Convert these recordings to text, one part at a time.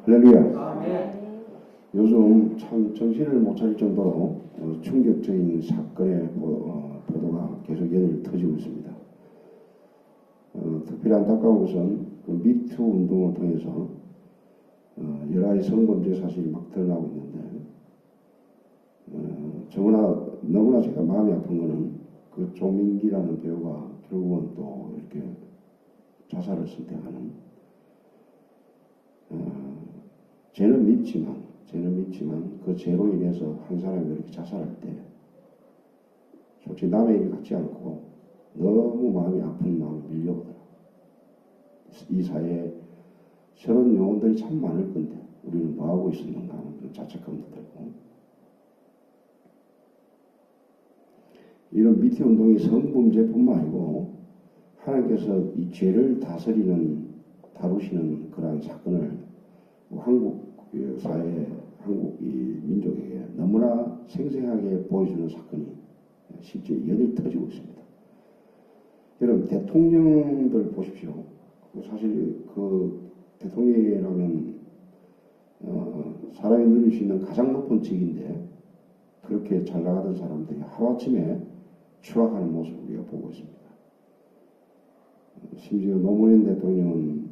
할렐루야. 아멘. 요즘 참 정신을 못 차릴 정도로 충격적인 사건의 보도가 계속 연일 터지고 있습니다. 특별히 안타까운 것은 그 미투 운동을 통해서 여러 가지 성범죄 사실이 막 드러나고 있는데 너무나 제가 마음이 아픈 것은 그 조민기라는 배우가 결국은 또 이렇게 자살을 선택하는 죄는 믿지만 그 죄로 인해서 한 사람이 이렇게 자살할 때 솔직히 남의 일 같지 않고 너무 마음이 아픈 마음이 밀려오더라. 이 사회에 저런 영혼들이 참 많을 건데 우리는 뭐하고 있었는가 하는 그런 자책감도 들고, 이런 미투 운동이 성범죄뿐만 아니고 하나님께서 이 죄를 다루시는 그러한 사건을 한국 사회, 한국 이 민족에게 너무나 생생하게 보여주는 사건이 실제 연일 터지고 있습니다. 여러분, 대통령들 보십시오. 사실 그 대통령이라면 사람이 누릴 수 있는 가장 높은 직인데 그렇게 잘 나가던 사람들이 하루아침에 추락하는 모습을 우리가 보고 있습니다. 심지어 노무현 대통령은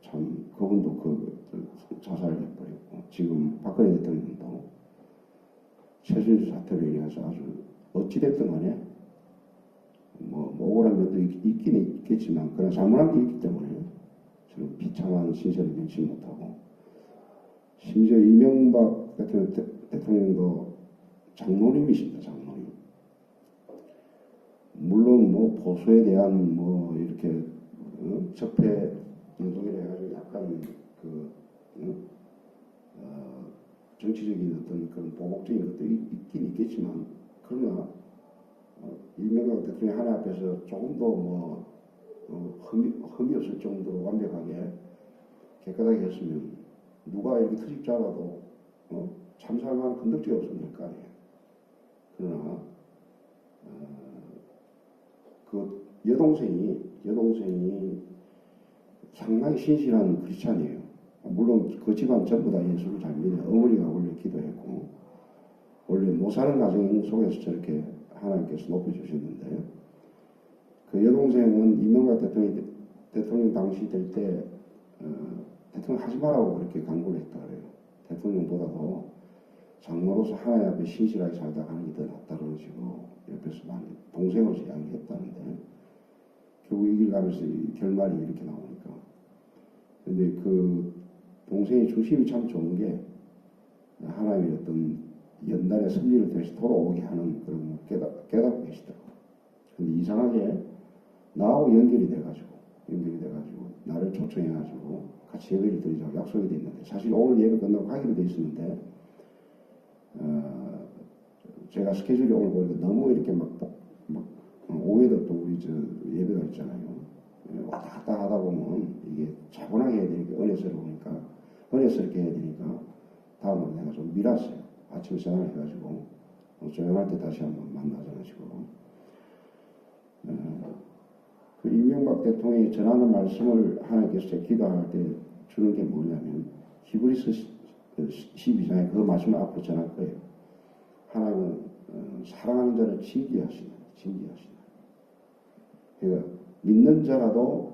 참 그분도 자살을 해버렸고, 지금 박근혜 대통령도 최순실 사태로 인해서 아주 어찌됐든 간에 억울한 면도 있긴 있겠지만 그러나 잘못한 게 있기 때문에 저는 비참한 신세를 면치 못하고, 심지어 이명박 대통령도 장로님이십니다. 장로님. 물론 보수에 대한 이렇게 적폐 운동이라 해가지고 약간 정치적인 어떤 그런 보복적인 것도 있긴 있겠지만, 그러나 이명박 대통령 하나 앞에서 조금도 흠이 없을 정도로 완벽하게 깨끗하게 했으면 누가 이렇게 트집 잡아도 참사할 만한 건덕지가 없으면 될 거 아니에요. 그러나 그 여동생이 상당히 신실한 크리스찬이에요. 물론 그 집안 전부 다 예수를 잘 믿어요. 어머니가 원래 기도했고 원래 못 사는 가정 속에서 저렇게 하나님께서 높여주셨는데, 그 여동생은 이명박 대통령 당시 될 때 대통령 하지 말라고 그렇게 강구를 했다 그래요. 대통령보다도 장로로서 하나님 앞에 신실하게 살다 가는 게 더 낫다 그런 식으로 옆에서 많이 동생으로서 이야기했다는데, 결국 이 길 가면서 결말이 이렇게 나오니까. 근데 그 동생의 중심이 참 좋은 게 하나님의 어떤 연단의 섭리를 통해서 돌아오게 하는 그런 깨닫고 계시더라고요. 근데 이상하게 나하고 연결이 돼가지고 나를 초청해가지고 같이 예배를 드리자고 약속이 돼 있는데, 사실 오늘 예배 끝나고 가기로 돼 있었는데 제가 스케줄이 오늘 보니까 너무 이렇게 오후에도 또 우리 예배가 있잖아요. 왔다 갔다 하다 보면 이게 차분하게 해야 되니까, 은혜스럽게 해야 되니까 다음으로 내가 좀 미뤘어요. 아침에 전화를 해가지고 조용할 때 다시 한번 만나자는 식으로. 그 이명박 대통령이 전하는 말씀을 하나님께서 기도할 때 주는 게 뭐냐면, 히브리서 12장에 그 말씀을 앞으로 전할 거예요. 하나님은 사랑하는 자를 징계하시나. 그러니까 믿는 자라도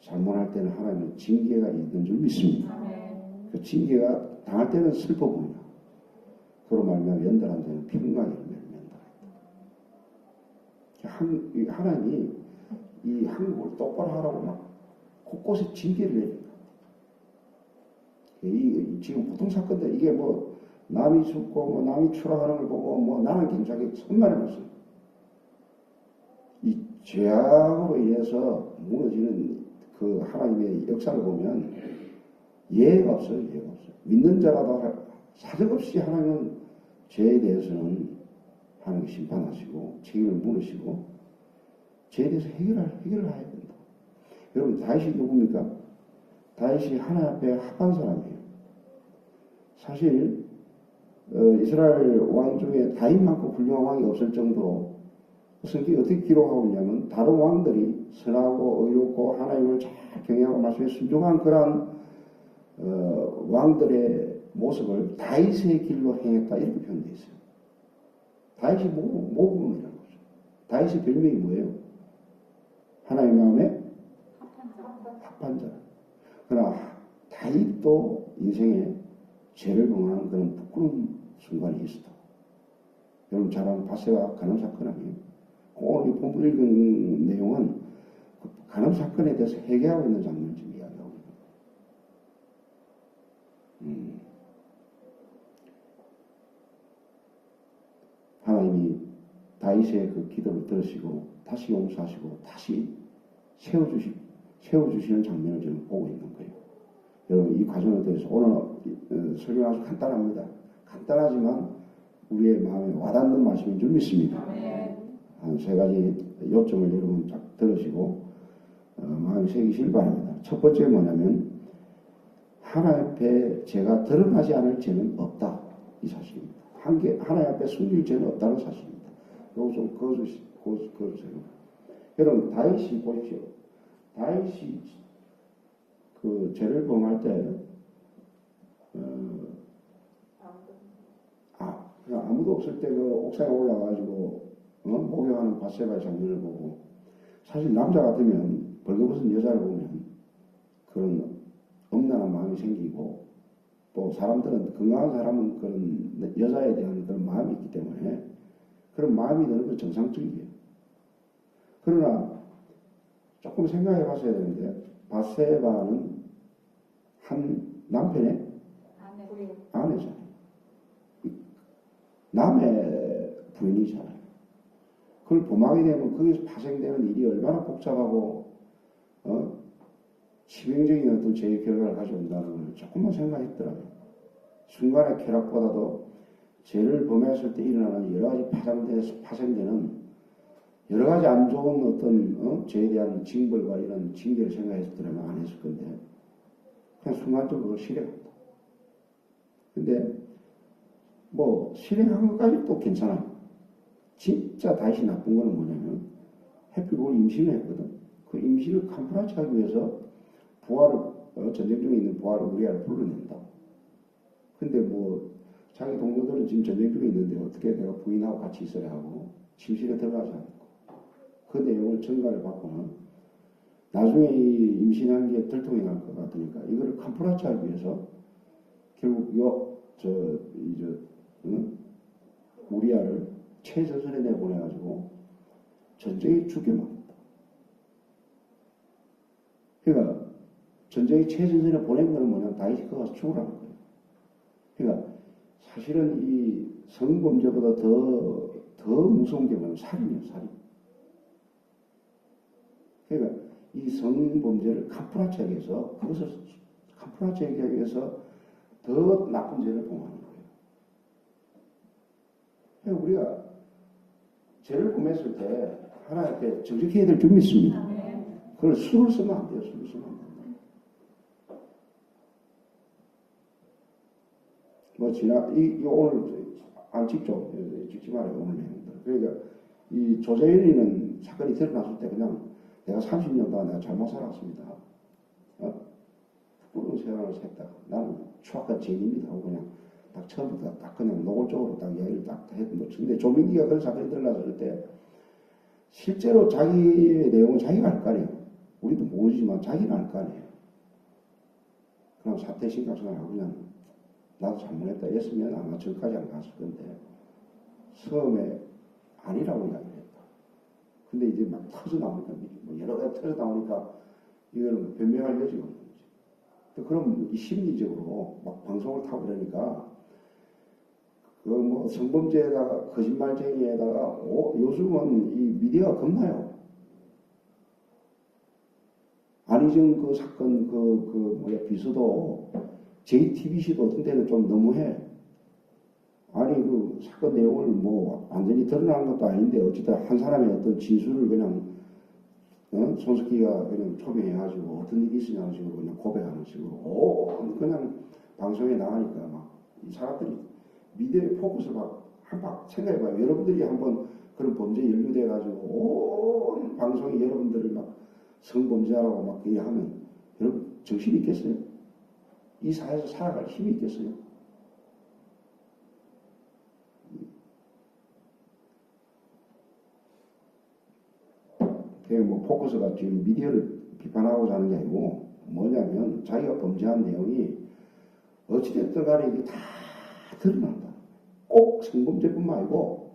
잘못할 때는 하나님은 징계가 있는 줄 믿습니다. 그 징계가 당할 때는 슬퍼 보인다. 그로 말미암아 연달한 자는 평강의 열매를 맺는다. 하나님이 이 한국을 똑바로 하라고 막 곳곳에 징계를 내립니다. 지금 보통 사건들 이게 남이 죽고 남이 추락하는 걸 보고 나는 굉장히 천만에 말씀. 이 죄악으로 인해서 무너지는 그 하나님의 역사를 보면 예가 없어요. 믿는 자라도 사정없이 하나님은 죄에 대해서는 하나님 심판하시고 책임을 물으시고 죄에 대해서 해결을 해야 된다. 여러분, 다윗이 누굽니까? 다윗이 하나님 앞에 합한 사람이에요. 사실 이스라엘 왕 중에 다윗만큼 훌륭한 왕이 없을 정도로 성경이 어떻게 기록하고 있냐면, 다른 왕들이 선하고 의롭고 하나님을 잘 경외하고 말씀에 순종한 그런 왕들의 모습을 다윗의 길로 행했다 이렇게 표현되어 있어요. 다윗이 모범이라는 거죠. 다윗의 별명이 뭐예요? 하나님 마음에 합한 자. 그러나 다윗도 인생에 죄를 범하는 그런 부끄러운 순간이 있었다. 여러분 잘 아는 바세바 간음 사건 아니에요? 오늘 이 본문 읽은 내용은 그 간음 사건에 대해서 회개하고 있는 장면을 지금 이야기하고 있는 하나님이 다윗의 그 기도를 들으시고 다시 용서하시고 다시 세워주시는 장면을 지금 보고 있는 거예요. 여러분 이 과정에 대해서 오늘 설명 아주 간단합니다. 간단하지만 우리의 마음에 와닿는 말씀인 줄 믿습니다. 한 세 가지 요점을 여러분 딱 들으시고 마음에 새기실 바랍니다. 첫 번째 뭐냐면 하나님 앞에 제가 드러나지 않을 죄는 없다 이 사실입니다. 하나님 앞에 숨길 죄는 없다는 사실입니다. 이거 좀 그어주세요. 여러분 다윗이 보십시오. 다윗이 그 죄를 범할 때 그냥 아무도 없을 때 그 옥상에 올라가지고 목욕하는 바세바의 장면을 보고 사실 남자 같으면 벌거벗은 여자를 보면 그런 엄란한 마음이 생기고 또 사람들은 건강한 사람은 그런 여자에 대한 그런 마음이 있기 때문에 그런 마음이 드는 건 정상적이에요. 그러나 조금 생각해 봤어야 되는데 바세바는 한 남편의 아내잖아요. 남의 부인이잖아요. 그걸 범하게 되면 거기서 파생되는 일이 얼마나 복잡하고 치명적인 어떤 죄의 결과를 가져온다는 걸 조금만 생각했더라고요. 순간의 쾌락보다도 죄를 범했을 때 일어나는 여러 가지 파생되는 여러 가지 안 좋은 어떤 죄에 대한 징벌과 이런 징계를 생각했더라면 안 했을 건데 그냥 순간적으로 그걸 실행했다. 근데 뭐 실행한 것까지 또 괜찮아요. 진짜 다시 나쁜 거는 뭐냐면 해필 그걸 임신을 했거든. 그 임신을 캄프라치 하기 위해서 부하를 전쟁 중에 있는 부하를 우리아를 불러낸다. 근데 뭐 자기 동료들은 지금 전쟁 중에 있는데 어떻게 내가 부인하고 같이 있어야 하고 침실에 들어가지 않고 그 내용을 전가를 받고는 나중에 이 임신한 게 들통이 날 것 같으니까 이거를 캄프라치 하기 위해서 결국 우리아를 최전선에 내보내가지고 전쟁에 죽게 만든다. 그러니까 전쟁에 최전선에 보낸 거는 뭐냐면 다윗이 거기 가서 죽으라는 거예요. 그러니까 사실은 이 성범죄보다 더 무서운 게 뭐냐면 살인이에요, 살인. 그러니까 이 성범죄를 캄프라치하기 위해서 그것을 캄프라치하기 위해서 더 나쁜 죄를 범하는 거예요. 그러니까 우리가 죄를 범했을 때 하나님 앞에 정직해야 될 줄 믿습니다. 그걸 술을 쓰면 안 돼요. 술을 쓰면 안 된다. 뭐 오늘 안 찍죠. 찍지 말아요. 오늘 내용들. 그러니까 이 조재현이는 사건이 드러났을 때 그냥 내가 30년 동안 내가 잘못 살았습니다. 부끄러운 세상을 살다가 나는 추악한 죄인입니다 하고 그냥 딱 처음부터 딱 그냥 노골적으로 딱 이야기를 딱 했던 거죠. 근데 조민기가 그런 사건이 드러났을 때 실제로 자기의 내용은 자기가 알 거 아니에요. 우리도 모르지만 자기는 알 거 아니에요. 그럼 사태 심각성을 하고 그냥 나도 잘못했다 했으면 아마 저까지 안 갔을 건데 처음에 아니라고 이야기를 했다. 근데 이제 막 터져나오니까 뭐 여러 가지 터져나오니까 이거는 변명할 여지가 없는 거지. 그럼 이 심리적으로 막 방송을 타고 그러니까 그 뭐 성범죄에다가 거짓말쟁이에다가 요즘은 이 미디어가 겁나요. 안희정 그 사건 비서도 JTBC도 어떤 때는 좀 너무해. 아니 그 사건 내용을 뭐 완전히 드러나는 것도 아닌데 어쨌든 한 사람의 어떤 진술을 그냥 손석희가 그냥 초빙해가지고 어떤 일이 있으냐는 식으로 그냥 고백하는 식으로 그냥 방송에 나가니까 막 이 사람들이 미디어의 포커스를 한박 생각해봐요. 여러분들이 한번 그런 범죄에 연루돼가지고 온 방송이 여러분들을 막 성범죄하라고 막 그렇게 하면 여러분 정신이 있겠어요? 이 사회에서 살아갈 힘이 있겠어요? 뭐 포커스가 지금 미디어를 비판하고자 하는 게 아니고 뭐냐면 자기가 범죄한 내용이 어찌됐든 간에 이게 다 드러난다. 꼭 성범죄뿐만 아니고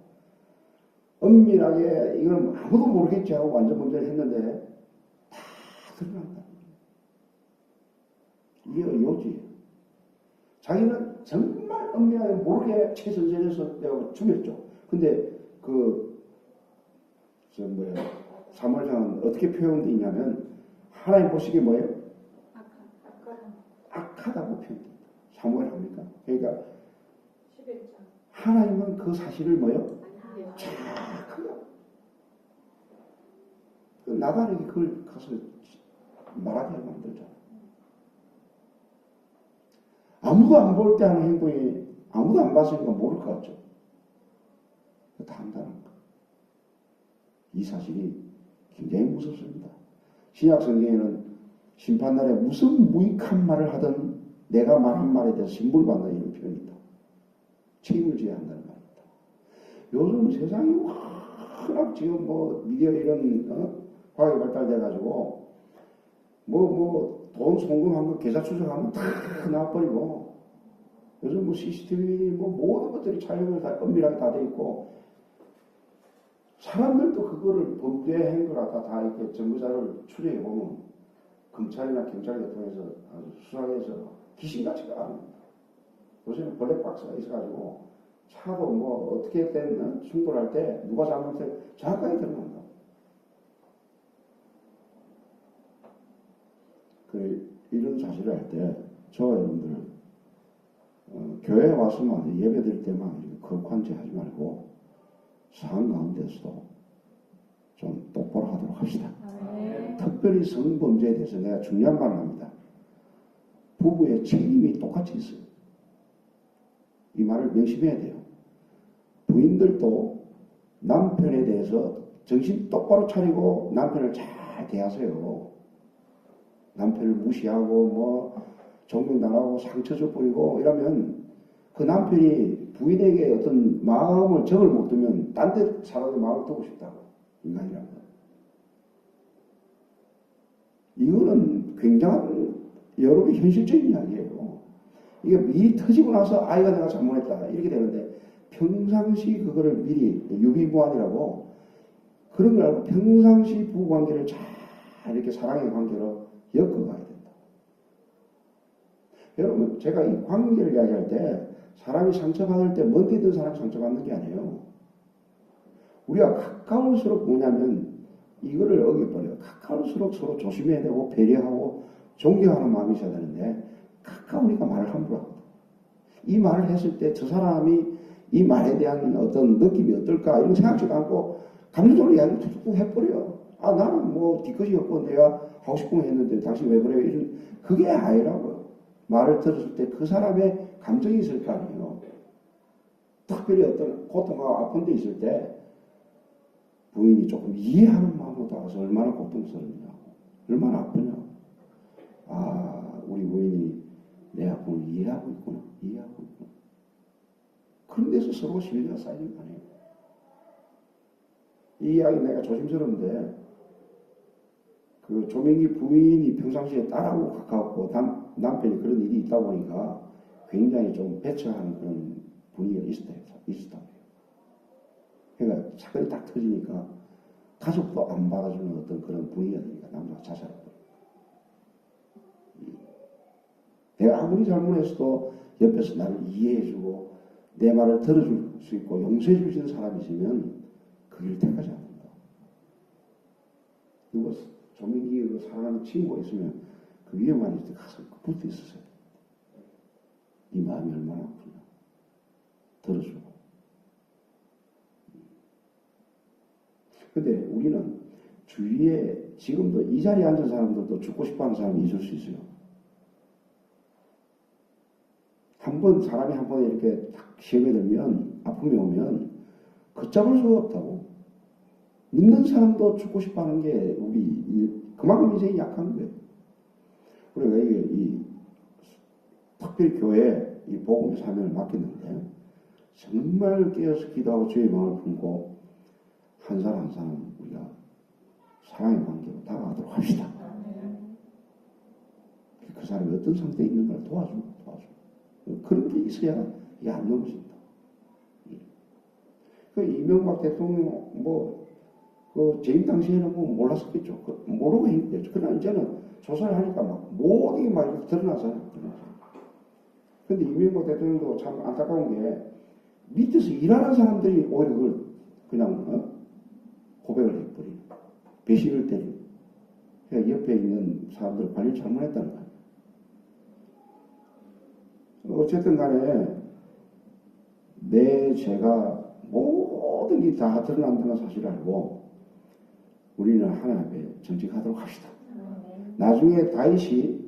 엄밀하게 이건 아무도 모르겠지 하고 완전 범죄를 했는데 다 드러난다. 이게 의혹이에요. 자기는 정말 엄밀하게 모르게 최선전에서 내가 죽였죠. 근데 사무엘상은 어떻게 표현되어 있냐면 하나님 보시기에 뭐예요? 악하다고 표현됩니다. 사무엘 합니까? 그러니까 하나님은 그 사실을 뭐예요? 착하다. 나단에게 그걸 가서 말하게 만들잖아. 아무도 안 볼 때 하는 행동이 아무도 안 봤으니까 모를 것 같죠. 다 한다는 거. 이 사실이 굉장히 무섭습니다. 신약 성경에는 심판날에 무슨 무익한 말을 하든 내가 말한 말에 대해서 신불받는다 이런 표현이 있다. 책임을 져야 한다는 말입니다. 요즘 세상이 워낙 지금 미디어 이런 과학이 발달돼가지고 돈 송금한 거 계좌 추적하면 다 나와버리고 요즘 CCTV 모든 것들이 촬영을 다 엄밀하게 다 돼 있고 사람들도 그거를 범죄한 걸 갖다 다 이렇게 정보자료를 추려해 보면 검찰이나 경찰을 통해서 아주 수사해서 귀신같이 까합니다. 요새는 블랙박스가 있어가지고 차도 어떻게 된 충돌할 때 누가 잘못해 정확하게 드러난다. 이런 사실을 할 때 저와 여러분들 교회에 와서만 예배 드릴 때만 거룩한 짓 하지 말고 상황 가운데서도 좀 똑바로 하도록 합시다. 특별히 성범죄에 대해서 내가 중요한 말을 합니다. 부부의 책임이 똑같이 있어요. 이 말을 명심해야 돼요. 부인들도 남편에 대해서 정신 똑바로 차리고 남편을 잘 대하세요. 남편을 무시하고 존경당하고 상처 줘버리고 이러면 그 남편이 부인에게 어떤 마음을 정을 못 두면 딴 데 살아도 마음을 두고 싶다고. 인간이라면. 이거는 굉장한 여러분의 현실적인 이야기예요. 이게 일이 터지고 나서 아이가 내가 잘못했다 이렇게 되는데 평상시 그거를 미리 유비무환이라고 그런 걸 알고 평상시 부부관계를 잘 이렇게 사랑의 관계로 엮어가야 된다. 여러분 제가 이 관계를 이야기할 때 사람이 상처받을 때 먼데 있던 사람이 상처받는 게 아니에요. 우리가 가까울수록 뭐냐면 이거를 어겨버려요. 가까울수록 서로 조심해야 되고 배려하고 존경하는 마음이 있어야 되는데 가까우니까 말을 함부로 하거든. 이 말을 했을 때 저 사람이 이 말에 대한 어떤 느낌이 어떨까 이런 생각지도 않고 감정적으로 이야기를 툭툭 해버려요. 나는 뒤끝이었고 내가 하고 싶은 거 했는데 당신 왜 그래요? 이런 그게 아니라고요. 말을 들었을 때 그 사람의 감정이 있을 거 아니에요. 특별히 어떤 고통하고 아픈 데 있을 때 부인이 조금 이해하는 마음으로 다가서 얼마나 고통스럽냐, 얼마나 아프냐. 우리 부인이 내 아픔을 이해하고 있구나. 그런 데서 서로 신뢰가 쌓이는 거 아니에요. 이 이야기 내가 조심스러운데 조명기 부인이 평상시에 딸하고 가까웠고 남편이 그런 일이 있다 보니까 굉장히 좀 배척하는 그런 분위기가 있었다고 해요. 그러니까 사건이 딱 터지니까 가족도 안 받아주는 어떤 그런 분위기가 되니까 남자가 자살해버려요. 내가 아무리 잘못했어도 옆에서 나를 이해해주고 내 말을 들어줄 수 있고 용서해줄 수 있는 사람이 있으면 그 길을 택하지 않는다. 그리고 조민기가 사랑하는 친구가 있으면 그 위험한 일에 가서 붙어 있었어요. 이 마음이 얼마나 아프냐. 들어주고. 근데 우리는 주위에 지금도 이 자리에 앉은 사람들도 죽고 싶어하는 사람이 있을 수 있어요. 사람이 한 번 이렇게 딱 시험에 들면 아픔이 오면 걷잡을 수가 없다고. 믿는 사람도 죽고 싶어하는 게 그만큼 인생이 약한 거예요. 우리가 이게 특별히 교회에 이 복음의 사명을 맡겼는데 정말 깨어서 기도하고 주의 마음을 품고 한 사람 한 사람 우리가 사랑의 관계로 다가가도록 합시다. 그 사람이 어떤 상태에 있는가를 도와주고 그런 게 있어야 이게 안 넘어진다. 그 이명박 대통령 그 재임 당시에는 몰랐었겠죠. 모르고 했겠죠. 그러나 이제는 조사를 하니까 막 모든 게 막 이렇게 드러나잖아요. 근데 이명박 대통령도 참 안타까운 게 밑에서 일하는 사람들이 오히려 그걸 그냥 고백을 해버리고 배신을 때리고 그러니까 옆에 있는 사람들 관리를 잘못했다는 거예요. 어쨌든 간에 내 죄가 모든 게 다 드러난다는 사실을 알고 우리는 하나님 앞에 정직하도록 합시다. 나중에 다윗이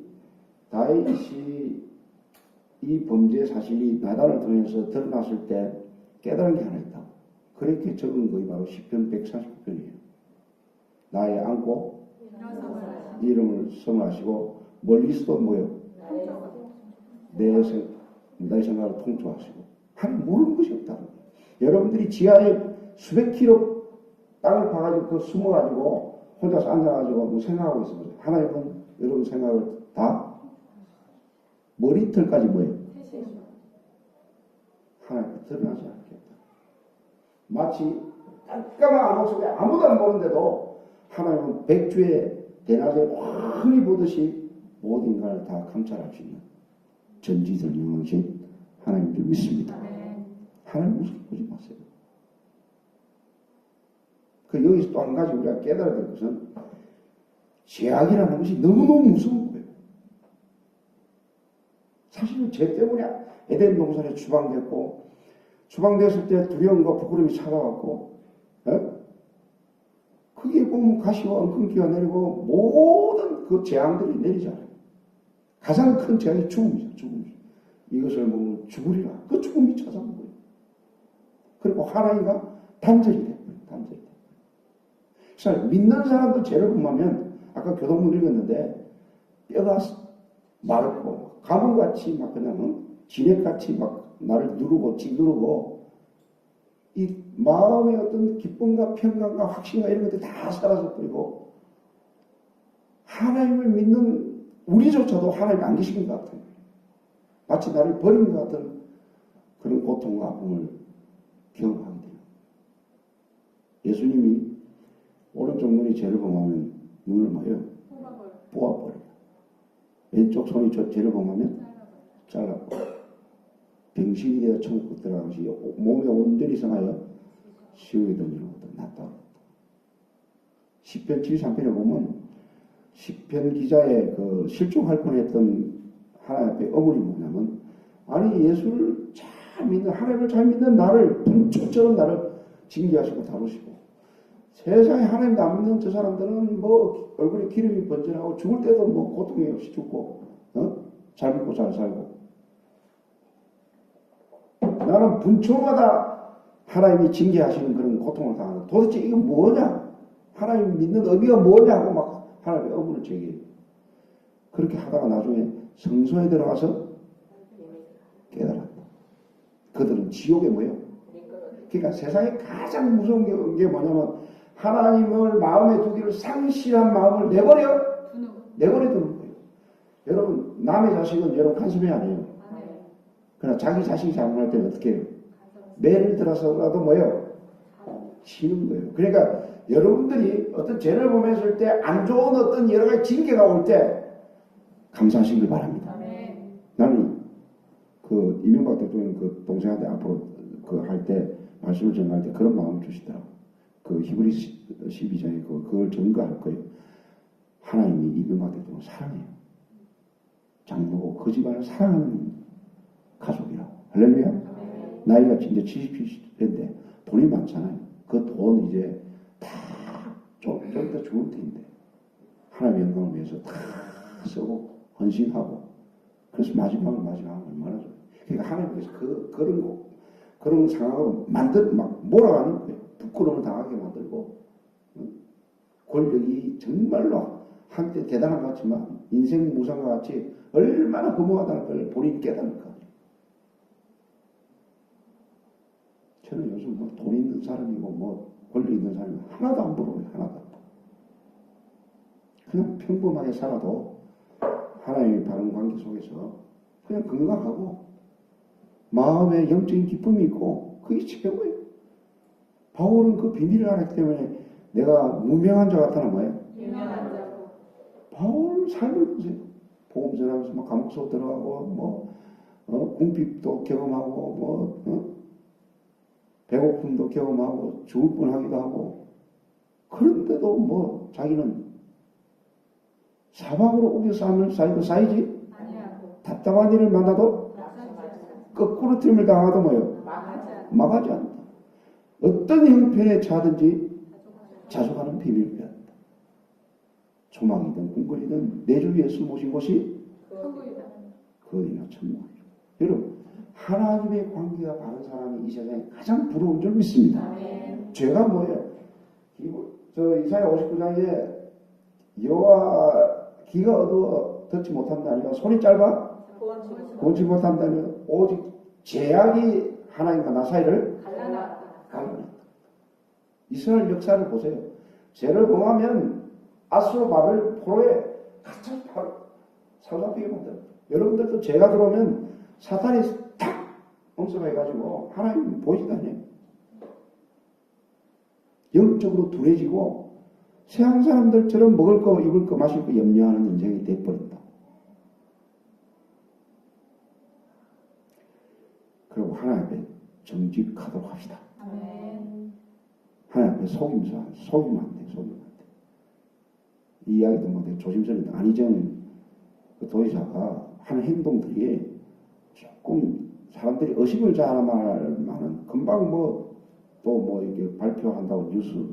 이 범죄 사실이 나단을 통해서 드러났을 때 깨달은 게 하나 있다. 그렇게 적은 것이 바로 시편 149편이에요. 나의 안고 이름을 선언하시고 멀리서도 뭐요? 내 생각을 통촉하시고 하나님 모르는 것이 없다. 여러분들이 지하에 수백 킬로 땅을 파가지고 그 숨어가지고 혼자서 앉아가지고 뭐 생각하고 있어요. 하나님은 여러분 생각을 다 머리털까지 뭐예요? 하나님께 드러나지 않겠다. 마치 깜깜한 암흑 속에 아무도 안 보는데도 하나님은 백주에 대낮에 흔히 보듯이 모든 인간을 다 감찰할 수 있는 전지전능하신 하나님을 믿습니다. 하나님 우습게 보지 마세요. 여기서 또 한 가지 우리가 깨달아야 될 것은 죄악이라는 것이 너무너무 무서운 거예요. 사실은 죄 때문에 에덴 동산에 추방됐을 때 두려움과 부끄러움이 찾아왔고 그게 보면 가시와 엉겅퀴가 내리고 모든 그 재앙들이 내리잖아요. 가장 큰 재앙이 죽음이죠. 죽음이죠. 이것을 보면 죽으리라. 그 죽음이 찾아온 거예요. 그리고 하나님과 단절이 돼요. 단절이 돼요. 그래서 믿는 사람도 죄를 범하면 아까 교동문 읽었는데 뼈가 마르고 가물같이 막 그냥 진액같이 막 나를 누르고 짓누르고 이 마음의 어떤 기쁨과 평강과 확신과 이런 것들이 다 사라져 버리고 하나님을 믿는 우리조차도 하나님이 안 계신 것 같아요. 마치 나를 버린 것 같은 그런 고통과 아픔을 경험하게 돼요. 예수님이 오른쪽 눈이 죄를 범하면 눈을 뭐예요? 뽑아버려요. 왼쪽 손이 죄를 범하면 잘라버려요. 병신이 되어 천국 들어가시 몸에 온전히 성하여 시험에 던지는 것도 낫다. 시편 73편에 보면 시편 기자의 그 실종할 뻔했던 하나님 앞에 어물이 뭐냐면 아니 예수를 잘 믿는 하나님을 잘 믿는 나를 분초처럼 나를 징계하시고 다루시고 세상에 하나님도 안 믿는 저 사람들은 뭐 얼굴에 기름이 번져나고 죽을 때도 뭐 고통이 없이 죽고 잘 믿고 잘 살고 나는 분초마다 하나님이 징계하시는 그런 고통을 당하는 도대체 이건 뭐냐 하나님 믿는 의미가 뭐냐고 막 하나님의 의문을 제기해요. 그렇게 하다가 나중에 성소에 들어가서 깨달았다. 그들은 지옥에 모여. 그러니까 세상에 가장 무서운 게 뭐냐면 하나님을 마음에 두기를 상실한 마음을 내버려 두는 거예요. 여러분 남의 자식은 여러분 간섭이 아니에요. 그러나 자기 자식이 잘못할 때는 어떻게 해요? 매를 들어서라도 뭐예요? 치는 거예요. 그러니까 여러분들이 어떤 죄를 범했을 때 안 좋은 어떤 여러 가지 징계가 올 때 감사하시길 바랍니다. 나는 그 이명박 대통령 그 동생한테 앞으로 그 할 때 말씀을 전할 때 그런 마음을 주시더라고. 그 히브리서 12장에 그걸 증거할 거예요. 하나님이 이명박 대통령을 사랑해요. 장모고 그 집안을 사랑하는 가족이라고. 할렐루야. 나이가 진짜 70인데 돈이 많잖아요. 그 돈 이제 다 좀 더 좋을 텐데 하나님의 영광을 위해서 다 쓰고 헌신하고 그래서 마지막은 얼마나 좋아요. 그러니까 하나님께서 그런 상황으로 막 몰아가는 거예요. 부끄러움을 당하게 만들고 권력이 정말로 한때 대단한 것 같지만 인생 무상과 같이 얼마나 허무하다는 걸 본인이 깨달을 거예요. 저는 요즘 뭐 돈 있는 사람이고 뭐 권리 있는 사람이 하나도 안 부러워요. 하나도 안 부러워요. 그냥 평범하게 살아도 하나님의 바른 관계 속에서 그냥 건강하고 마음에 영적인 기쁨이 있고 그게 최고예요. 바울은 그 비밀을 알았기 때문에 내가 무명한 자 같다는 거예요. 유명한 자. 바울 삶을 보세요. 복음 전하면서 막 감옥 속 들어가고 궁핍도 경험하고 배고픔도 경험하고 죽을 뻔하기도 하고 그런데도 자기는 사방으로 우겨 쌓이지 아니하고 답답한 일을 만나도 거꾸로 틀림을 당하도 막하지 않는다. 어떤 형편에 처하든지 자족하는 비밀을 배웠다. 조망이든 궁궐이든 내 주 예수 모신 곳이 그이나 천국이죠. 여러분 하나님의 관계가 바른 사람이 이 세상에 가장 부러운 줄 믿습니다. 아멘. 죄가 뭐예요? 저 이사야 59장에 여호와 귀가 어두워 듣지 못한다 아니라 손이 짧아 보지 못한다 아니라 오직 죄악이 하나님과 나 사이를 갈라놨다. 이스라엘 역사를 보세요. 죄를 범하면 아수르 바벨 포로에 가장 사로잡히게 만들어요. 여러분들도 죄가 들어오면 사탄이 탁 엄습해가지고 하나님 보이지도 않아요. 영적으로 둔해지고 세상 사람들처럼 먹을 거 입을 거 마실 거 염려하는 인생이 돼버린다. 그리고 하나님 앞에 정직하도록 합시다. 아멘. 하나님 앞에 속이면 안 돼. 속이면 안 돼. 이 이야기도 뭐 조심스러운데 안희정 그 도지사가 하는 행동들이 조금 사람들이 의식을 자만은 금방 이렇게 발표한다고 뉴스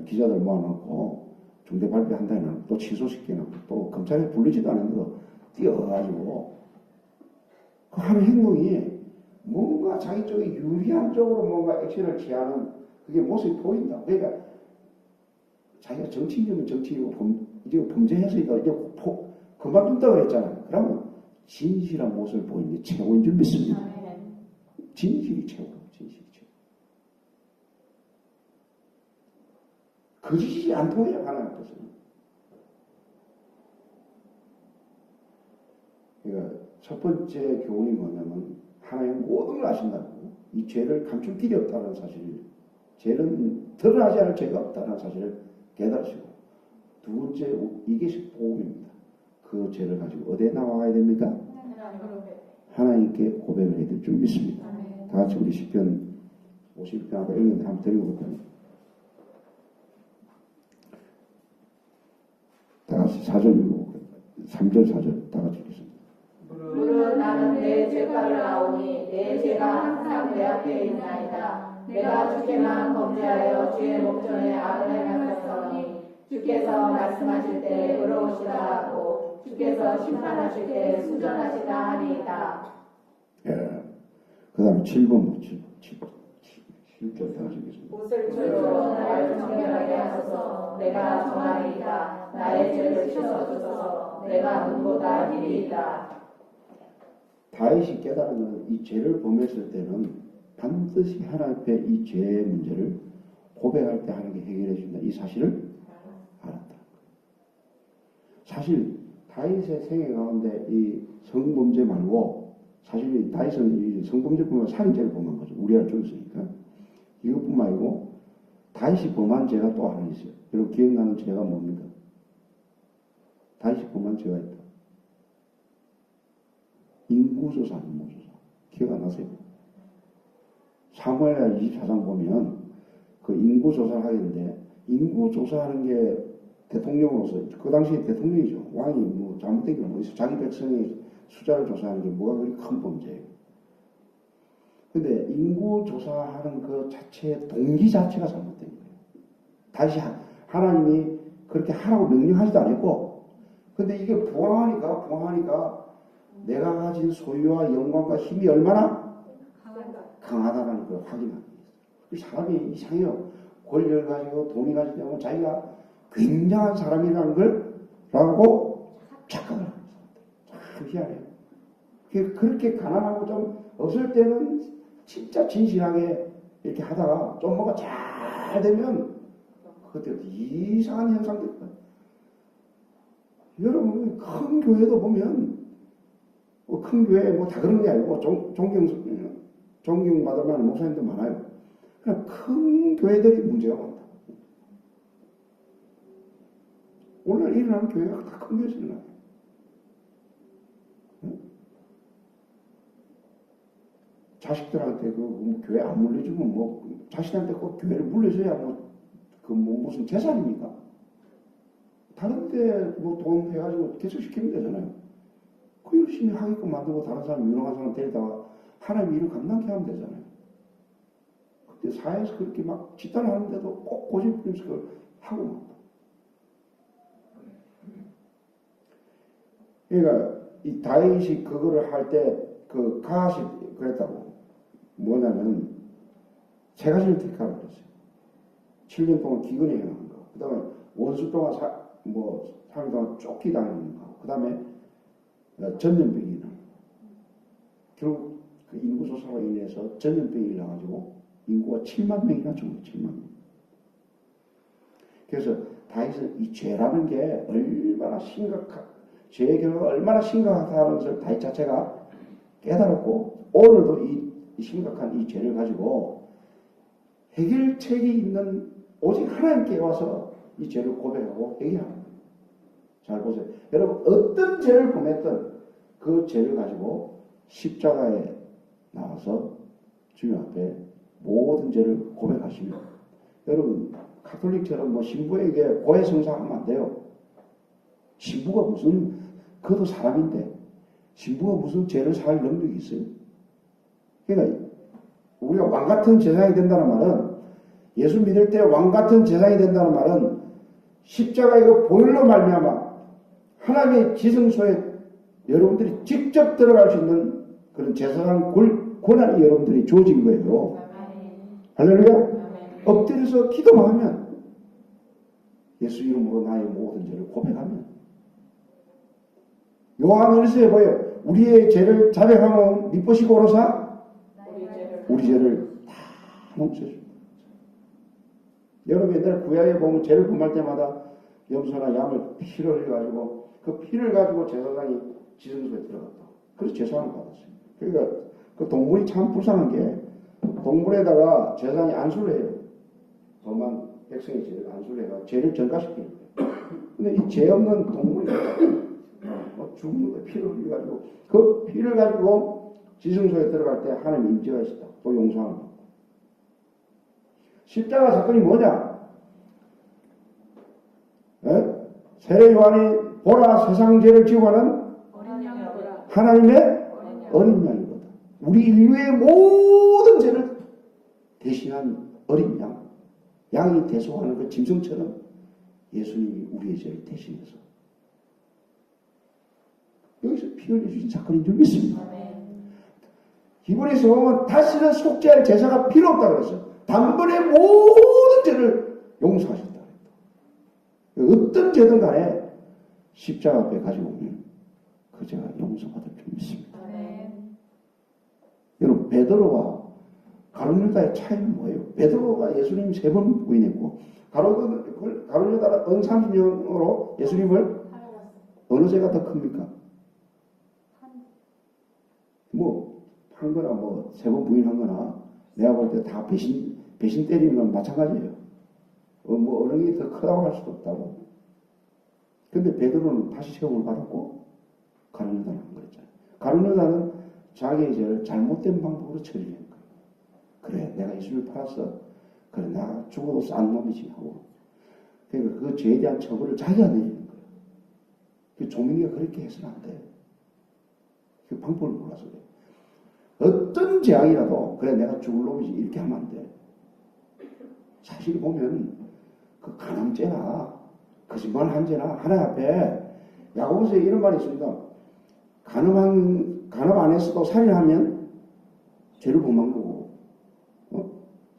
기자들 모아놓고 중대 발표한다는 또 취소시키는 또 검찰에 불리지도 않은데도 뛰어가지고 그 하는 행동이 뭔가 자기 쪽에 유리한 쪽으로 뭔가 액션을 취하는 그게 모습이 보인다. 그러니까 자기가 정치인이면 정치인이고 이제 범죄했으니까 이제 그만둔다고 그랬잖아요. 그러면 진실한 모습을 보이는 게 최고인 줄 믿습니다. 진실이 최고. 거짓이 안 통해요, 하나님 앞에서는. 그러니까 첫 번째 교훈이 뭐냐면 하나님 모든 걸 아신다고. 이 죄를 감출 길이 없다는 사실, 죄는 드러나지 않을 죄가 없다는 사실을 깨달으시고, 두 번째 이게 복음입니다. 그 죄를 가지고 어디에 나와야 됩니까? 하나님께 고백을 해야 될 줄 믿습니다. 다 같이 우리 시편 50편 아까 읽는데 한번 드려볼까요? 다 같이 4절 읽어볼까요? 3절 4절 다 같이 읽겠습니다. 물론 나는 내 죄가를 아오니 내 죄가 항상 내 앞에 있나이다. 내가 주께만 범죄하여 주의 목전에 악을 행하였으니 주께서 말씀하실 때 의로우시다 하고 주께서 심판하실 때 순전하시다 하니이다. 예. 그 다음에 7번 7절 다 같이 읽겠습니다. 옷을 주로 나를 정결하게 하소서. 내가 정하리이다. 나의 죄를 씻어주소서. 내가 눈보다 희리이다. 다윗이 깨달은 이 죄를 범했을 때는 반드시 하나님 앞에 이 죄의 문제를 고백할 때 하나님께 해결해 준다. 이 사실을 알았다. 사실 다윗의 생애 가운데 이 성범죄 말고 사실 다윗은 이 성범죄뿐만 살인죄를 범한 거죠. 우리아를 죽였으니까. 이것뿐만 아니고 다윗이 범한 죄가 또 하나 있어요. 여러분 기억나는 죄가 뭡니까? 다윗이 범한 죄가 있다. 인구조사, 인구조사. 기억 안 나세요? 사무엘하 24장 보면 그 인구조사를 하겠는데 인구조사하는 게 대통령으로서 그 당시에 대통령이죠. 왕이 뭐 잘못된 게 뭐 있어. 자기 백성의 숫자를 조사하는 게 뭐가 그리 큰 범죄예요. 근데 인구조사하는 그 자체의 동기 자체가 잘못된 거예요. 다시 하나님이 그렇게 하라고 명령하지도 않았고 근데 이게 부황하니까 내가 가진 소유와 영광과 힘이 얼마나 강하다는 걸 확인하는 거예요. 사람이 이상해요. 권력을 가지고 돈이 가지고 자기가 굉장한 사람이라는 걸 라고 착각을 합니다. 참 희한해요. 그렇게 가난하고 좀 없을 때는 진짜 진실하게 이렇게 하다가 좀 뭐가 잘 되면 그때 이상한 현상들이 있어요. 여러분 큰 교회도 보면 큰 교회 뭐 다 그런 게 아니고 존경받을 만한 목사님도 많아요. 그냥 큰 교회들이 문제가 많다. 오늘 일어나는 교회가 다 큰 교회에서 일어나요. 자식들한테 교회 안 물려주면 자식한테 그 교회를 물려줘야 무슨 재산입니까? 다른 데 돈 해가지고 계속시키면 되잖아요. 그 열심히 하게끔 만들고 다른 사람, 유능한 사람 데리다가 하나님 일을 감당케 하면 되잖아요. 그때 사회에서 그렇게 막 집단하는데도 꼭 고집 부리면서 그걸 하고 막. 그러니까 이 다윗이 그거를 할 때 그 가시 그랬다고. 뭐냐면 세 가지를 택하라고 그랬어요. 7년 동안 기근에 행하는 거, 그 다음에 원수 동안 3일 동안 쫓기다니는 거, 그 다음에 전염병이 나. 결국 그 인구조사로 인해서 전염병이 나가지고 인구가 7만 명이나 죽은 7만 명. 그래서 다윗은 이 죄라는 게 얼마나 죄의 결과가 얼마나 심각하다는 것을 다윗 자체가 깨달았고, 오늘도 이 심각한 이 죄를 가지고 해결책이 있는 오직 하나님께 와서 이 죄를 고백하고 해결하는 거예요. 잘 보세요. 여러분 어떤 죄를 범했든 그 죄를 가지고 십자가에 나와서 주님 앞에 모든 죄를 고백하시면, 여러분 가톨릭처럼 신부에게 고해성사하면 안 돼요. 신부가 그것도 사람인데 신부가 무슨 죄를 살 능력이 있어요? 그러니까 우리가 왕같은 제사장이 된다는 말은, 예수 믿을 때 왕같은 제사장이 된다는 말은 십자가의 그 보혈로 말미암아 하나님의 지성소에 여러분들이 직접 들어갈 수 있는 그런 제사장 권한이 여러분들이 주어진 거예요. 할렐루야. 엎드려서 기도만 하면, 예수 이름으로 나의 모든 죄를 고백하면, 요한 1서에 보여 우리의 죄를 자백하면 미쁘시고 오로사 우리 죄를 다 용서해 줍니다. 여러분 옛날 구약에 보면 죄를 범할 때마다 염소나 양을 피를 흘려가지고 그 피를 가지고 제사장이 지성소에 들어갔다. 그래서 제사장을 받았어요. 그러니까 그 동물이 참 불쌍한 게, 동물에다가 제사장이 안수를 해요. 범한 백성의 죄를 안수를 해가 죄를 전가시키는 거예요. 근데 이 죄 없는 동물이 죽는 거예요. 피를 흘려가지고 그 피를 가지고 지성소에 들어갈 때 하나님 임재가 있었다. 또 용서하는 거. 십자가 사건이 뭐냐? 세례 요한이 보라 세상 죄를 지고 가는 하나님의 어린 양이거든. 우리 인류의 모든 죄를 대신한 어린 양, 양이 대속하는 그 짐승처럼 예수님이 우리의 죄를 대신해서 여기서 피 흘려주신 사건인 줄 믿습니다. 히브리서 보면 다시는 속죄할 제사가 필요 없다고 그랬어요. 단번에 모든 죄를 용서하셨다. 어떤 죄든 간에 십자가 앞에 가지고 오면 그 죄가 용서받을 줄 믿습니다. 여러분 베드로와 가룟유다의 차이는 뭐예요? 베드로가 예수님 3번 부인했고 가룟유다가 은 30년으로 예수님을 어느 죄가 더 큽니까? 한 거나 3번 부인한 거나 내가 볼 때 다 배신 때리는 건 마찬가지예요. 어느 게 더 크다고 할 수도 없다고. 근데 베드로는 다시 세움을 받았고 가룟유다는 안 그랬잖아요. 가룟유다는 자기의 죄를 잘못된 방법으로 처리한 거예요. 그래 내가 예수를 팔았어. 그래 내가 죽어도 싼 놈이지 하고. 그러니까 그 죄에 대한 처벌을 자기가 내리는 거예요. 그 조민이가 그렇게 해서는 안 돼요. 그 방법을 몰라서 그래요. 어떤 재앙이라도 그래 내가 죽을 놈이지 이렇게 하면 안 돼. 사실 보면 그 간암죄나 거짓말한 죄나 하나님 앞에, 야고보서에 이런 말이 있습니다. 간음 안에서도 살인하면 죄를 범한 거고,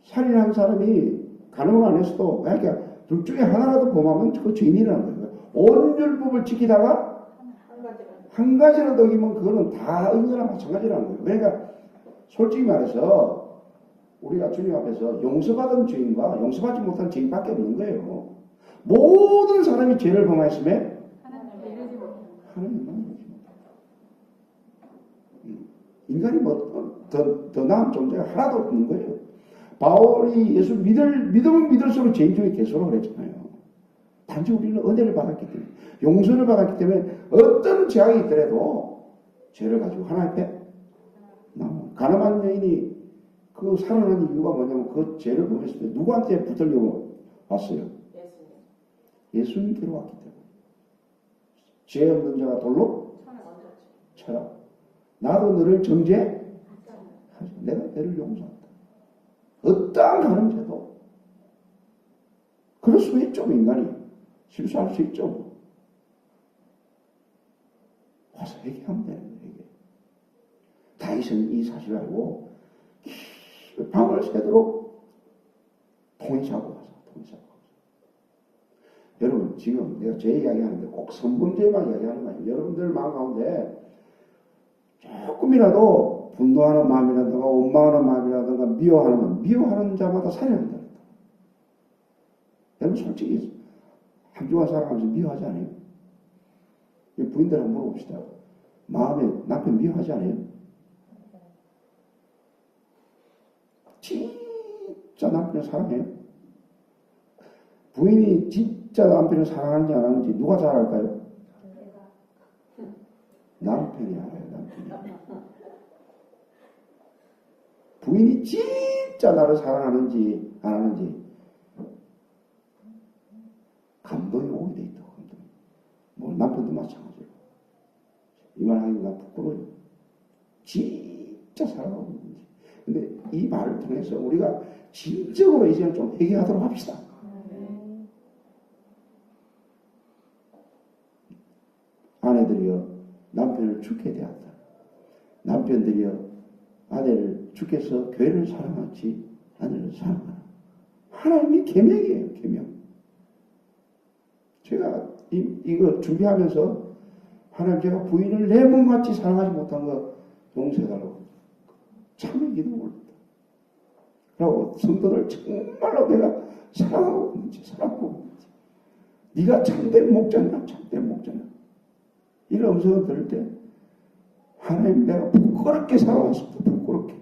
살인한 사람이 간음 안에서도 그러니까 둘 중에 하나라도 범하면 그 죄인이라는 거예요. 온 율법을 지키다가 한 가지라도 어기면 그거는 다 은혜나 마찬가지라는 거예요. 그러니까 솔직히 말해서 우리가 주님 앞에서 용서받은 죄인과 용서받지 못한 죄인밖에 없는 거예요. 모든 사람이 죄를 범하였음에 하나님만 인간이 더 나은 존재가 하나도 없는 거예요. 바울이 예수 믿으면 믿을수록 죄인 중에 개소로 그랬잖아요. 단지 우리는 은혜를 받았기 때문에, 용서를 받았기 때문에 어떤 죄악이 있더라도 죄를 가지고 하나님 앞에 나오는. 가늠한 여인이 그 살아난 이유가 뭐냐면 그 죄를 범했을 때 누구한테 붙들려고 왔어요? 예수님께로 왔기 때문에. 죄 없는 자가 돌로 쳐라. 나도 너를 정죄하지. 내가 너를 용서한다. 어떠한 가늠죄도 그럴 수 있죠. 인간이 실수할 수 있죠. 와서 회개하면 되는 거예요. 회개. 다윗은 이 사실을 알고 밤을 새도록 통이 자고 가서 여러분, 지금 내가 제 이야기하는데 꼭 선범죄만 이야기하는 거 아니에요. 여러분들 마음 가운데 조금이라도 분노하는 마음이라든가 원망하는 마음이라든가 미워하는 자마다 살인한다. 여러분 솔직히 한 주간 살아가면서 미워하지 않아요? 부인들 한번 물어봅시다. 마음에 남편 미워하지 않아요? 진짜 남편을 사랑해요? 부인이 진짜 남편을 사랑하는지 안 하는지 누가 잘 알까요? 남편이 알아요. 남편이. 부인이 진짜 나를 사랑하는지 안 하는지 감동이 오게 돼 있다고. 뭐 남편도 마찬가지로. 이 말 하기가 부끄러워요. 진짜 사랑하고 있는지. 근데 이 말을 통해서 우리가 진정으로 이제는 좀 회개하도록 합시다. 아내들이여 남편을 죽게 대한다. 남편들이여 아내를 주께서 교회를 사랑하지 아내를 사랑하라. 하나님의 계명이에요. 계명. 제가 이거 준비하면서 하나님 제가 부인을 내 몸같이 사랑하지 못한 거 용서해달라고 참의 기도 올렸다. 그리고 성도를 정말로 내가 사랑하고 있는지 네가 참된 목자냐 참된 목자냐 이런 음성을 들을 때 하나님 내가 부끄럽게 살아왔습니다. 부끄럽게.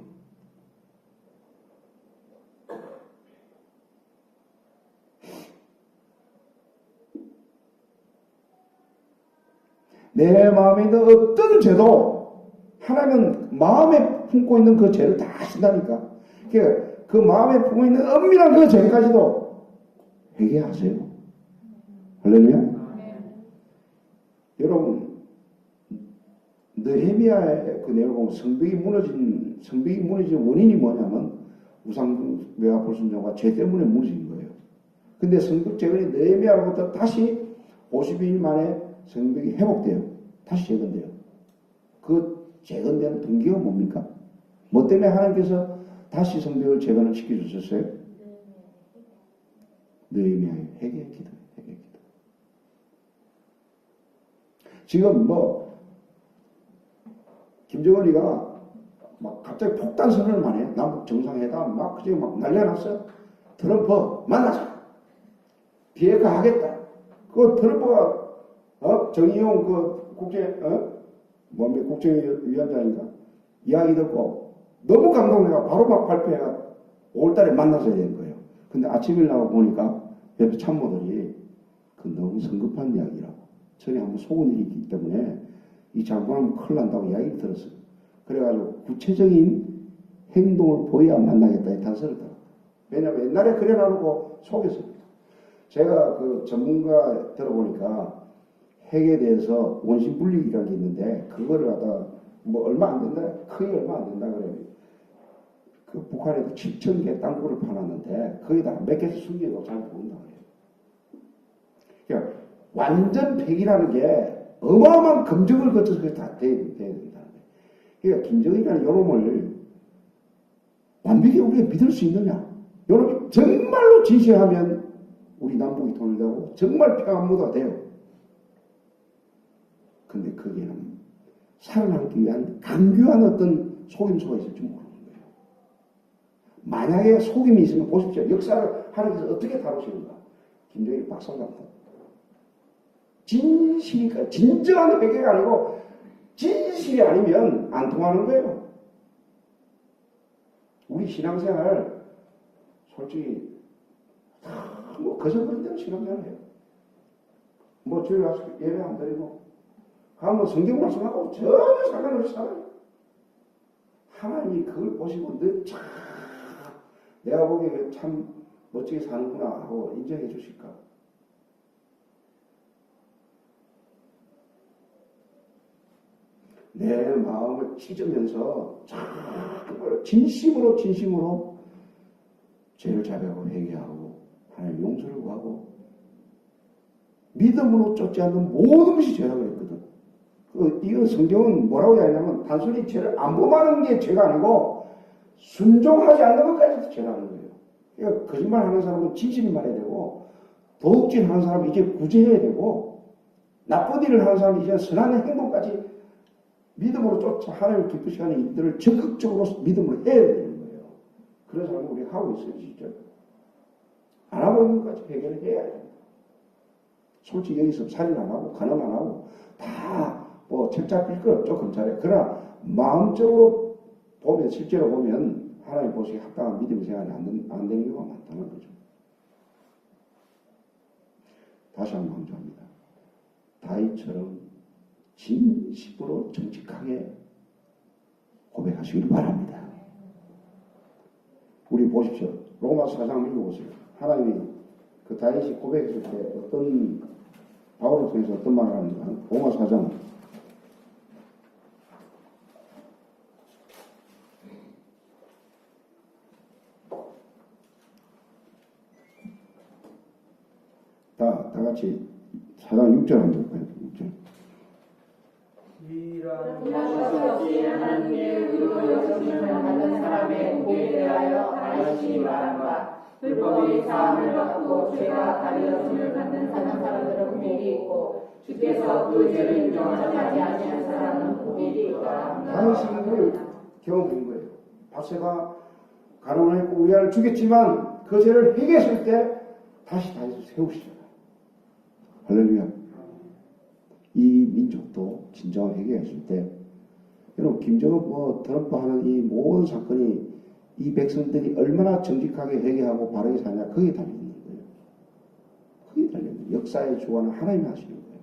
내 마음에 있는 어떤 죄도 하나님은 마음에 품고 있는 그 죄를 다 아신다니까. 그 마음에 품고 있는 엄밀한 그 죄까지도 회개하세요. 할렐루야. 여러분 느헤미야의 그 내용을 보면 성벽이 무너진 원인이 뭐냐면 우상숭배와 불순종과 죄 때문에 무너진 거예요. 근데 성벽 재건이 느헤미야로부터 다시 50일 만에 성벽이 회복돼요. 다시 재건돼요. 그 재건되는 동기가 뭡니까? 뭐 때문에 하나님께서 다시 성벽을 재건을 시켜주셨어요? 느헤미야의 회개 기도. 지금 김정은이가 막 갑자기 폭탄 선언을 해. 남북 정상회담 지금 막 난리가 났어요. 트럼프 만나자. 비핵화 하겠다. 그 트럼프가 정의용 그 국정위원장인가 이야기 듣고 너무 감동해가 바로 막 발표해가 5월달에 만나서야 되는 거예요. 근데 아침에 나와 보니까 옆에 참모들이 그 너무 성급한 이야기라고. 전에 한번 속은 일이 있기 때문에 이 잘못하면 큰일 난다고 이야기를 들었어요. 그래가지고 구체적인 행동을 보여야 만나겠다 이 단서를 들었어요. 왜냐하면 옛날에 그래 놔놓고 속였습니다. 제가 그 전문가 들어보니까 핵에 대해서 원심 분리기라는 게 있는데 그거를 갖다가 뭐 얼마 안 된다, 크게 얼마 안 된다 그래요. 그 북한에도 7,000개 땅굴을 파놨는데 거기다 몇 개씩 숨겨도 잘 모른다 그래요. 그러니까 완전 폐기라는 게 어마어마한 검증을 거쳐서 다 돼야 된다는 거예요. 그러니까 김정일이라는 요놈을 완벽히 우리가 믿을 수 있느냐? 요놈이 정말로 진실하면 우리 남북이 통일되고 정말 평화무도가 돼요. 근데 거기에는 살아남기 위한 강교한 어떤 속임수가 있을지 모르는 거예요. 만약에 속임이 있으면 보십시오. 역사를 하나님께서 어떻게 다루시는가. 김정일 박살납니다. 진실이니까 진정한 회개가 아니고 진실이 아니면 안 통하는 거예요. 우리 신앙생활 솔직히 뭐 그저 그런 대로 신앙생활해요. 뭐 주일 와서 예배 안 드리고 가면 성경 말씀하고 전혀 상관없이 살아요. 하나님이 그걸 보시고 내가 보기에 참 멋지게 사는구나 하고 인정해 주실까? 내 마음을 찢으면서 정말 진심으로 죄를 자백하고 회개하고 하나님 용서를 구하고 믿음으로 쫓지 않는 모든 것이 죄라고 했거든. 이거 성경은 뭐라고 하냐면 단순히 죄를 안 범하는 게 죄가 아니고 순종하지 않는 것까지도 죄라는 거예요. 그러니까 거짓말하는 사람은 진실을 말해야 되고 도둑질하는 사람은 이제 구제해야 되고 나쁜 일을 하는 사람은 이제 선한 행동까지 믿음으로 쫓아 하나님을 기쁘시게 하는 일들을 적극적으로 믿음으로 해야 되는 거예요. 그런 사람은 우리 하고 있어요, 진짜. 안 하고 있는 것까지 해결을 해야 돼요. 솔직히 여기서 살인 안 하고 간음 안 하고 다 뭐 책 잡힐 거 없죠, 검찰에. 그러나 마음적으로 보면 실제로 보면 하나님 보시기에 합당한 믿음의 생활이 안 되는 경우가 많다는 거죠. 다시 한번 강조합니다. 다윗처럼 진심으로 정직하게 고백하시길 바랍니다. 우리 보십시오. 로마서 4장 읽어보세요. 하나님이 그 다윗이 고백했을 때 어떤 바울을 통해서 어떤 말을 하는가. 로마서 4장 다 같이 4장 6절 한번 볼까요? 6절. 이런 것이 없이 하나님의 의로 여기심을 받는 사람의 복에 대하여 다윗이 말한바 불법이 사함을 받고 죄가 가려짐을 받는 사람들은 복이 있고 주께서 그 죄를 인정하지 아니하시는 사람은 복이 있다. 다윗이 이걸 경험한 거예요. 바세가 간음을 했고 우리아를 죽였지만 그 죄를 회개했을 때 다시 다윗을 세우시잖아요. 할렐루야. 이 민족도 진정한 회개했을 때 여러분 김정은 트럼프 하는 이 모든 사건이 이 백성들이 얼마나 정직하게 회개하고 바르게 사냐 거기에 달려있는 거예요. 거기에 달려있는 거예요. 역사의 주관은 하나님이 하시는 거예요.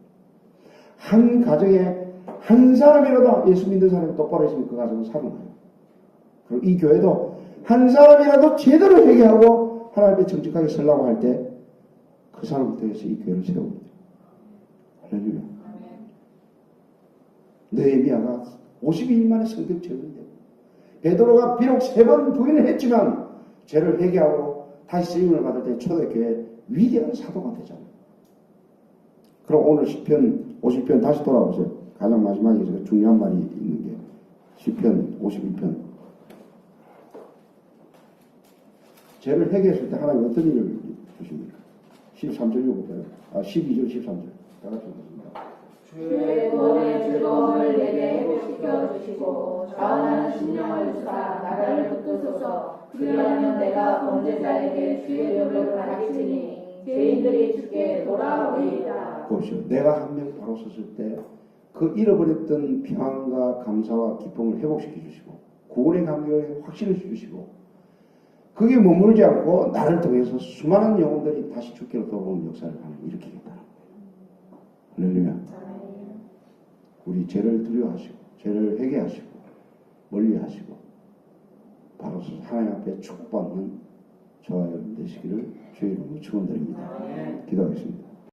한 가정에 한 사람이라도 예수 믿는 사람이 똑바로 있으면 그 가정은 살아나요. 그리고 이 교회도 한 사람이라도 제대로 회개하고 하나님의 정직하게 살라고 할 때 그 사람부터 해서 이 교회를 세웁니다. 할렐루야. 느헤미야가 52일 만에 성벽 재건돼요. 베드로가 비록 3번 부인을 했지만 죄를 회개하고 다시 쓰임을 받을 때 초대교회 위대한 사도가 되잖아요. 그럼 오늘 시편 50편 다시 돌아보세요. 가장 마지막에 중요한 말이 있는 게 시편 52편. 죄를 회개했을 때 하나님 어떤 일을 주십니까? 13절 읽어볼까요? 12절 13절 다 같이 읽겠습니다. 주의 구원의 즐거움을 내게 회복시켜 주시고 좌원하는 심령을 주사 나를 붙드소서. 그리하면 내가 범죄자에게 주의 노력을 가르치니 죄인들이 주께 돌아오리이다. 보십시오. 내가 한 명 바로 섰을 때 그 잃어버렸던 평안과 감사와 기쁨을 회복시켜 주시고 구원의 감격에 확신을 주시고 그게 머물지 않고 나를 통해서 수많은 영혼들이 다시 주께로 돌아오는 역사를 일으키겠다는 거예요. 할렐루야. 우리 죄를 두려워하시고 죄를 회개하시고 멀리하시고 바로 하나님 앞에 축복받는 저와 여러분 되시기를 주의 이름으로 축원드립니다. 기도하겠습니다.